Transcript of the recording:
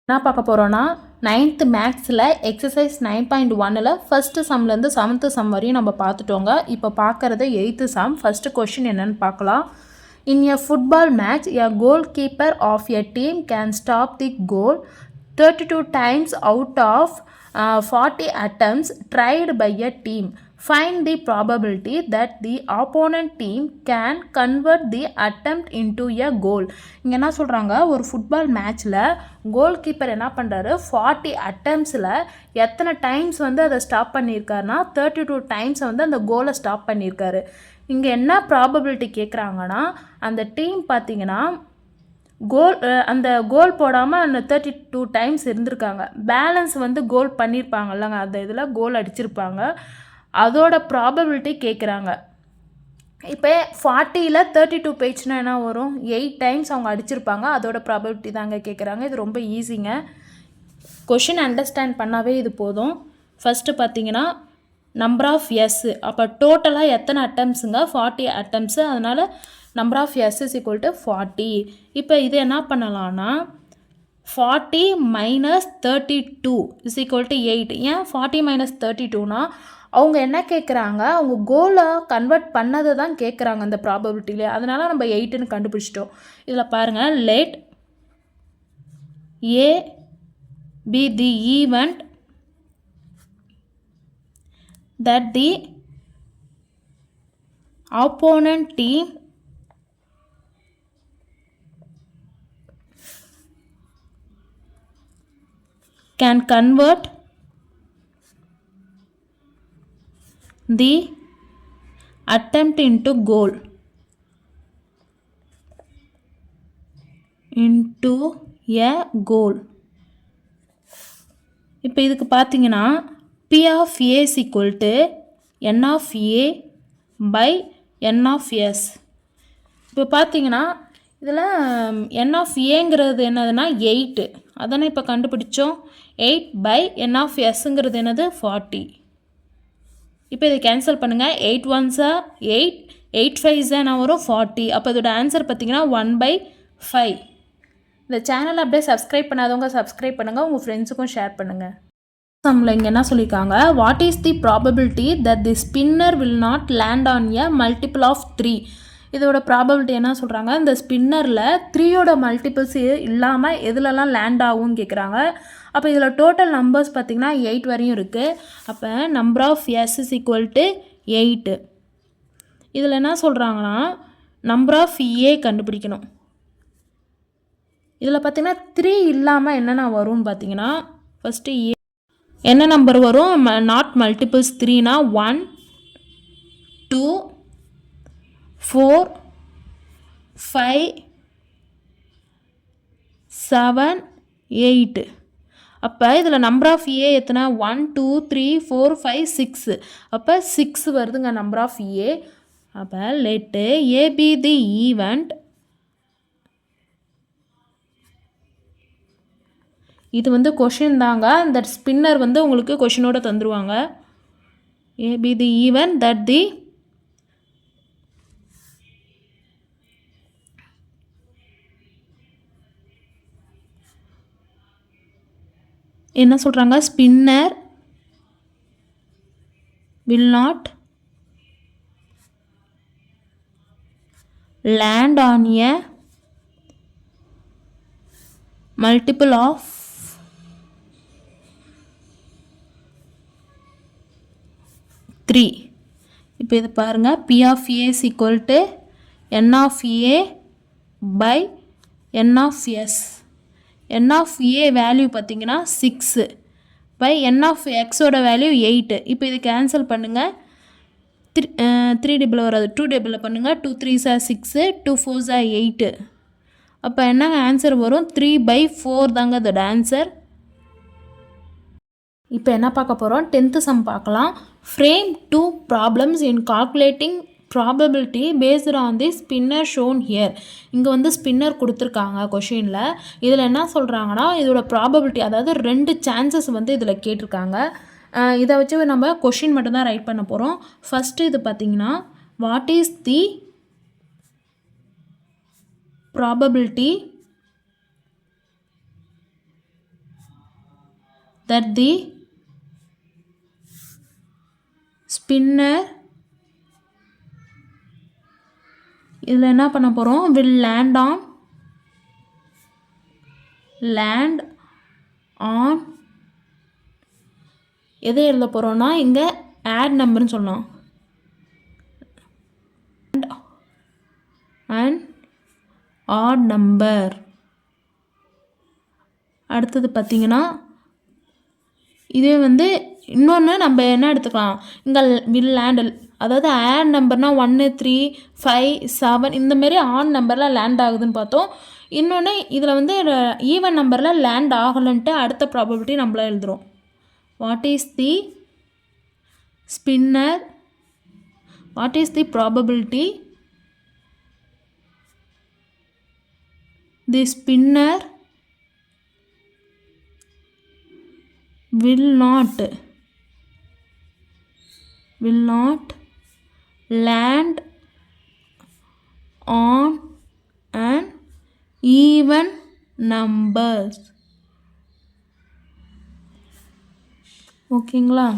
என்ன பார்க்க போகிறோன்னா 9th மேக்ஸில் எக்ஸசைஸ் 9.1ல் ஃபஸ்ட்டு சம்லேருந்து 7th சம் வரையும் நம்ம பார்த்துட்டோங்க. இப்போ பார்க்குறது 8th சம். ஃபஸ்ட்டு கொஷின் என்னென்னு பார்க்கலாம். In a football match a goalkeeper of a team can stop the goal 32 times out of 40 attempts tried by a team. Find the probability that the opponent team can convert the attempt into a goal. இங்கே என்ன சொல்கிறாங்க, ஒரு football மேட்ச்சில் goal keeper என்ன பண்ணுறாரு, 40 அட்டம்ப்ஸில் எத்தனை times வந்து அதை ஸ்டாப் பண்ணியிருக்காருனா 32 டைம்ஸ் வந்து அந்த கோலை ஸ்டாப் பண்ணியிருக்காரு. இங்கே என்ன ப்ராபபிலிட்டி கேட்குறாங்கன்னா, அந்த டீம் பார்த்தீங்கன்னா அந்த கோல் போடாமல் அந்த 32 டைம்ஸ் இருந்திருக்காங்க. பேலன்ஸ் வந்து கோல் பண்ணியிருப்பாங்கல்லங்க, அந்த இதில் கோல் அடிச்சிருப்பாங்க. அதோட ப்ராபபிலிட்டி கேட்குறாங்க. இப்போ 40ல் 32 பேஜ்னால் என்ன வரும், 8 டைம்ஸ் அவங்க அடிச்சிருப்பாங்க. அதோட ப்ராபபிலிட்டி தாங்க கேட்குறாங்க. இது ரொம்ப ஈஸிங்க. கொஷின் அண்டர்ஸ்டாண்ட் பண்ணாவே இது போதும். ஃபஸ்ட்டு பார்த்தீங்கன்னா நம்பர் ஆஃப் எஸ், அப்போ டோட்டலாக எத்தனை அட்டம்ஸுங்க, 40 அட்டம்ஸு. அதனால் number of S is equal to 40. இப்போ இது என்ன பண்ணலான்னா 40 மைனஸ் 32 இஸ் ஈக்குவல் டு 8. ஏன் 40 மைனஸ் 32னா அவங்க என்ன கேட்குறாங்க, அவங்க கோலை கன்வெர்ட் பண்ணதை தான் கேட்குறாங்க அந்த ப்ராபபிலிட்டியிலே. அதனால் நம்ம 8ன்னு கண்டுபிடிச்சிட்டோம். இதில் பாருங்கள், let A B the event that the opponent team can convert the attempt into goal into a goal. இப்போ இதுக்கு பார்த்தீங்கன்னா P of A is equal to N of A by N of S. இப்போ பார்த்தீங்கன்னா இதில் N of Aங்கிறது என்னதுன்னா 8. அதானே இப்போ கண்டுபிடிச்சோம். 8 by N of Sங்கிறது என்னது 40. இப்போ இதை கேன்சல் பண்ணுங்கள். 8 1s 8, 8 5s நான் வரும் 40. அப்போ இதோட ஆன்சர் பார்த்தீங்கன்னா 1/5. இந்த சேனலை அப்படியே சப்ஸ்கிரைப் பண்ணாதவங்க சப்ஸ்கிரைப் பண்ணுங்கள், உங்கள் ஃப்ரெண்ட்ஸுக்கும் ஷேர் பண்ணுங்கள். சம்மில் இங்கே என்ன சொல்லியிருக்காங்க, what is the probability that the spinner will not land on a multiple of 3. இதோட ப்ராபபிலிட்டி என்ன சொல்கிறாங்க, இந்த ஸ்பின்னரில் 3யோட மல்டிபிள்ஸ் இல்லாமல் எதுலலாம் லேண்ட் ஆகும்னு கேட்குறாங்க. அப்போ இதில் டோட்டல் நம்பர்ஸ் பார்த்திங்கன்னா 8 வரையும் இருக்குது. அப்போ number of S is equal to 8. இதில் என்ன சொல்கிறாங்கன்னா நம்பர் ஆஃப் ஏ கண்டுபிடிக்கணும். இதில் பார்த்திங்கன்னா 3 இல்லாமல் என்னென்ன வரும்னு பார்த்தீங்கன்னா, ஃபஸ்ட்டு ஏ என்ன நம்பர் வரும், நாட் மல்டிபிள்ஸ் 3னா 1 2 4 5 7 8. அப்போ இதில் நம்பர் ஆஃப் ஏ எத்தனை, 1 2 3 4 5 6. அப்போ 6 வருதுங்க நம்பர் ஆஃப் ஏ. அப்போ லெட்டு ஏ பி தி ஈவெண்ட், இது வந்து கொஷின் தாங்க. இந்த ஸ்பின்னர் வந்து உங்களுக்கு கொஷினோட தந்துருவாங்க. A B the even that the என்ன சொல்கிறாங்க, spinner will not land on a multiple of 3. இப்போ இது பாருங்கள், P of A is equal to N of A by N of S. N of A value பார்த்தீங்கன்னா 6 by N of Xோட value 8. இப்போ இது cancel பண்ணுங்கள். 3 table வராது, 2 டேபிளில் பண்ணுங்கள். 2 3s 6, 2 4s 8. அப்போ என்னங்க ஆன்சர் வரும், 3/4 தாங்க அதோட ஆன்சர். இப்போ என்ன பார்க்க போகிறோம், 10th சம் பார்க்கலாம். Frame 2 problems in calculating probability based on the spinner shown here. இங்கே வந்து ஸ்பின்னர் கொடுத்துருக்காங்க கொஷினில். இதில் என்ன சொல்கிறாங்கன்னா இதோட ப்ராபபிலிட்டி, அதாவது 2 சான்சஸ் வந்து இதில் கேட்டிருக்காங்க. இதை வச்சு நம்ம கொஷின் மட்டும்தான் ரைட் பண்ண போகிறோம். ஃபஸ்ட்டு இது பார்த்திங்கன்னா, what is the probability that the spinner இதில் என்ன பண்ண போகிறோம் will land on எதை எழுத போகிறோன்னா இங்கே add நம்பர்னு சொல்லலாம் and odd number. அடுத்தது பார்த்திங்கன்னா இதே வந்து இன்னொன்று நம்ம என்ன எடுத்துக்கலாம் இங்கே will land அதாவது add நம்பர்னால் 1 3 5 7 இந்தமாரி ஆட் நம்பரில் லேண்ட் ஆகுதுன்னு பார்த்தோம். இன்னொன்று இதில் வந்து ஈவன் நம்பரில் லேண்ட் ஆகலன்ட்டு அடுத்த ப்ராபபிலிட்டி நம்மள எழுதுகிறோம். What is the spinner what is the probability the spinner will not land on an even numbers. ஓகேங்களா?